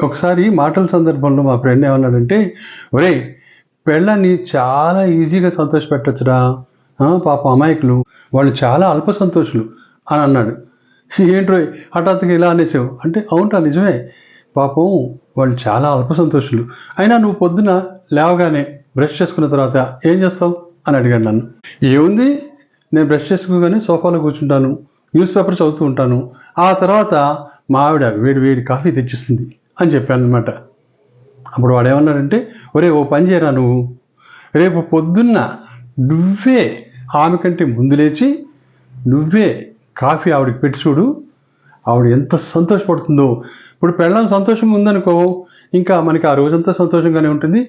ఒకసారి మాటల సందర్భంలో మా ఫ్రెండ్ ఏమన్నాడంటే, ఒరేయ్ పెళ్ళాన్ని చాలా ఈజీగా సంతోషపెట్టొచ్చురా, పాపం అమాయకులు, వాళ్ళు చాలా అల్ప సంతోషులు అని అన్నాడు. ఏంట్రోయ్ హఠాత్తుగా ఇలా అనేసావు అంటే, అవునరా నిజమే, పాపం వాళ్ళు చాలా అల్ప సంతోషులు. అయినా నువ్వు పొద్దున లేవగానే బ్రష్ చేసుకున్న తర్వాత ఏం చేస్తావు అని అడిగాడు నన్ను. ఏముంది, నేను బ్రష్ చేసుకోగానే సోఫాలో కూర్చుంటాను, న్యూస్ పేపర్ చదువుతూ ఉంటాను, ఆ తర్వాత మా ఆవిడ వేడి వేడి కాఫీ తెచ్చిస్తుంది అని చెప్పాను అనమాట. అప్పుడు వాడు ఏమన్నాడంటే, ఒరే ఓ పని చేయరా, నువ్వు రేపు పొద్దున్న నువ్వే ఆమె కంటే ముందు లేచి నువ్వే కాఫీ ఆవిడకి పెట్టి చూడు, ఆవిడ ఎంత సంతోషపడుతుందో. ఇప్పుడు పెళ్ళం సంతోషం ఉందనుకో, ఇంకా మనకి ఆ రోజంతా సంతోషంగానే ఉంటుంది,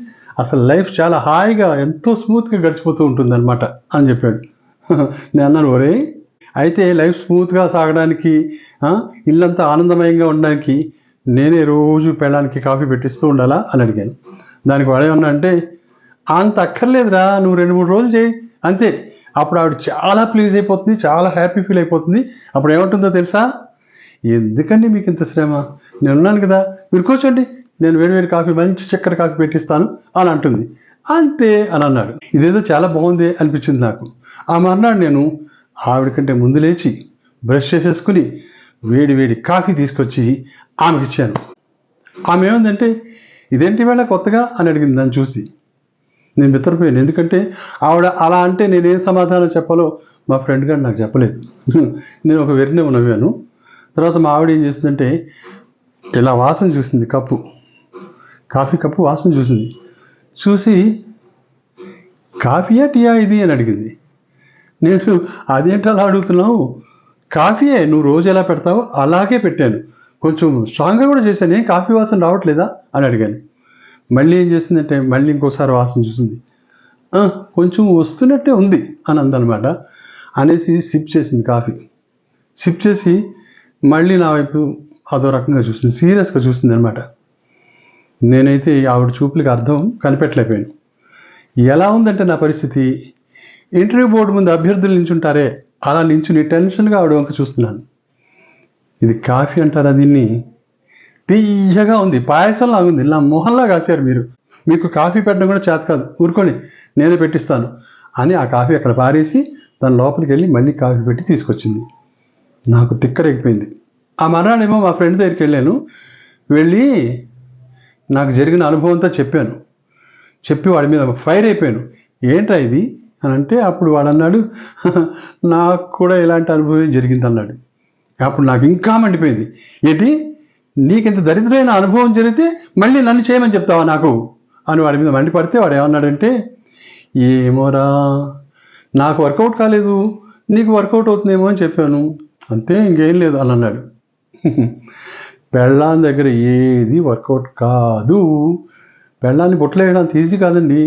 అసలు లైఫ్ చాలా హాయిగా ఎంతో స్మూత్గా గడిచిపోతూ ఉంటుంది అనమాట అని చెప్పాడు. నేను అన్నాను, ఒరే అయితే లైఫ్ స్మూత్గా సాగడానికి, ఇల్లంతా ఆనందమయంగా ఉండడానికి నేనే రోజు పెళ్ళానికి కాఫీ పెట్టిస్తూ ఉండాలా అని అడిగాను. దానికి వాడేమన్నా అంటే, అంత అక్కర్లేదురా, నువ్వు 2-3 రోజులు చేయి అంతే, అప్పుడు ఆవిడ చాలా ప్లీజ్ అయిపోతుంది, చాలా హ్యాపీ ఫీల్ అయిపోతుంది. అప్పుడు ఏమంటుందో తెలుసా, ఎందుకండి మీకు ఇంత శ్రమ, నేను ఉన్నాను కదా, మీరు కూర్చోండి, నేను వేడివేడి కాఫీ, మంచి చక్కెర కాఫీ పెట్టిస్తాను అని అంటుంది. అంతే అని అన్నాడు. ఇదేదో చాలా బాగుంది అనిపించింది నాకు. ఆ మర్నాడు నేను ఆవిడ కంటే ముందు లేచి బ్రష్ చేసేసుకుని వేడి వేడి కాఫీ తీసుకొచ్చి ఆమెకి ఇచ్చాను. ఆమె ఏముందంటే, ఇదేంటి వేళ కొత్తగా అని అడిగింది. దాన్ని చూసి నేను బిత్తరపోయాను. ఎందుకంటే ఆవిడ అలా అంటే నేనేం సమాధానం చెప్పాలో మా ఫ్రెండ్ గారు నాకు చెప్పలేదు. నేను ఒక వెర్రినే నవ్వాను. తర్వాత మా ఆవిడ ఏం చేసిందంటే, ఇలా వాసన చూసింది, కాఫీ కప్పు వాసన చూసింది. చూసి కాఫీయా టీయా ఇది అని అడిగింది. నేను అదేంటి అలా అడుగుతున్నావు, కాఫీయే, నువ్వు రోజు ఎలా పెడతావో అలాగే పెట్టాను, కొంచెం స్ట్రాంగ్గా కూడా చేశాను, ఏం కాఫీ వాసన రావట్లేదా అని అడిగాను. మళ్ళీ ఏం చేసిందంటే, మళ్ళీ ఇంకోసారి వాసన చూసింది. కొంచెం వస్తున్నట్టే ఉంది అని అందనమాట. అనేసి సిప్ చేసింది కాఫీ. సిప్ చేసి మళ్ళీ నా వైపు అదో రకంగా చూసింది, సీరియస్గా చూసింది అనమాట. నేనైతే ఆవిడ చూపులకి అర్థం కనిపెట్టలేకపోయాను. ఎలా ఉందంటే నా పరిస్థితి, ఇంటర్వ్యూ బోర్డు ముందు అభ్యర్థులు నించుంటారే అలా నించుని టెన్షన్గా ఆవిడ వంక చూస్తున్నాను. ఇది కాఫీ అంటారా దీన్ని, తీయగా ఉంది, పాయసం లాగా ఉంది, నా మొహంలా కాశారు మీరు, మీకు కాఫీ పెట్టడం కూడా చేత కాదు, ఊరుకొని నేనే పెట్టిస్తాను అని ఆ కాఫీ అక్కడ పారేసి దాని లోపలికి వెళ్ళి మళ్ళీ కాఫీ పెట్టి తీసుకొచ్చింది. నాకు తిక్కరేగిపోయింది. ఆ మర్నాడేమో మా ఫ్రెండ్ దగ్గరికి వెళ్ళాను. వెళ్ళి నాకు జరిగిన అనుభవంతో చెప్పాను. చెప్పి వాడి మీద ఫైర్ అయిపోయాను. ఏంట్రా ఇది అని అంటే, అప్పుడు వాడు అన్నాడు, నాకు కూడా ఇలాంటి అనుభవం జరిగింది అన్నాడు. అప్పుడు నాకు ఇంకా మండిపోయింది. ఏంటి, నీకింత దరిద్రమైన అనుభవం జరిగితే మళ్ళీ నన్ను చేయమని చెప్తావా నాకు అని వాడి మీద మండిపడితే వాడు ఏమన్నాడంటే, ఏమోరా నాకు వర్కౌట్ కాలేదు, నీకు వర్కౌట్ అవుతుందేమో అని చెప్పాను, అంతే, ఇంకేం లేదు అని అన్నాడు. పెళ్ళాం దగ్గర ఏది వర్కౌట్ కాదు, పెళ్ళాన్ని బుట్టలేయడానికి ఈజీ కాదండి.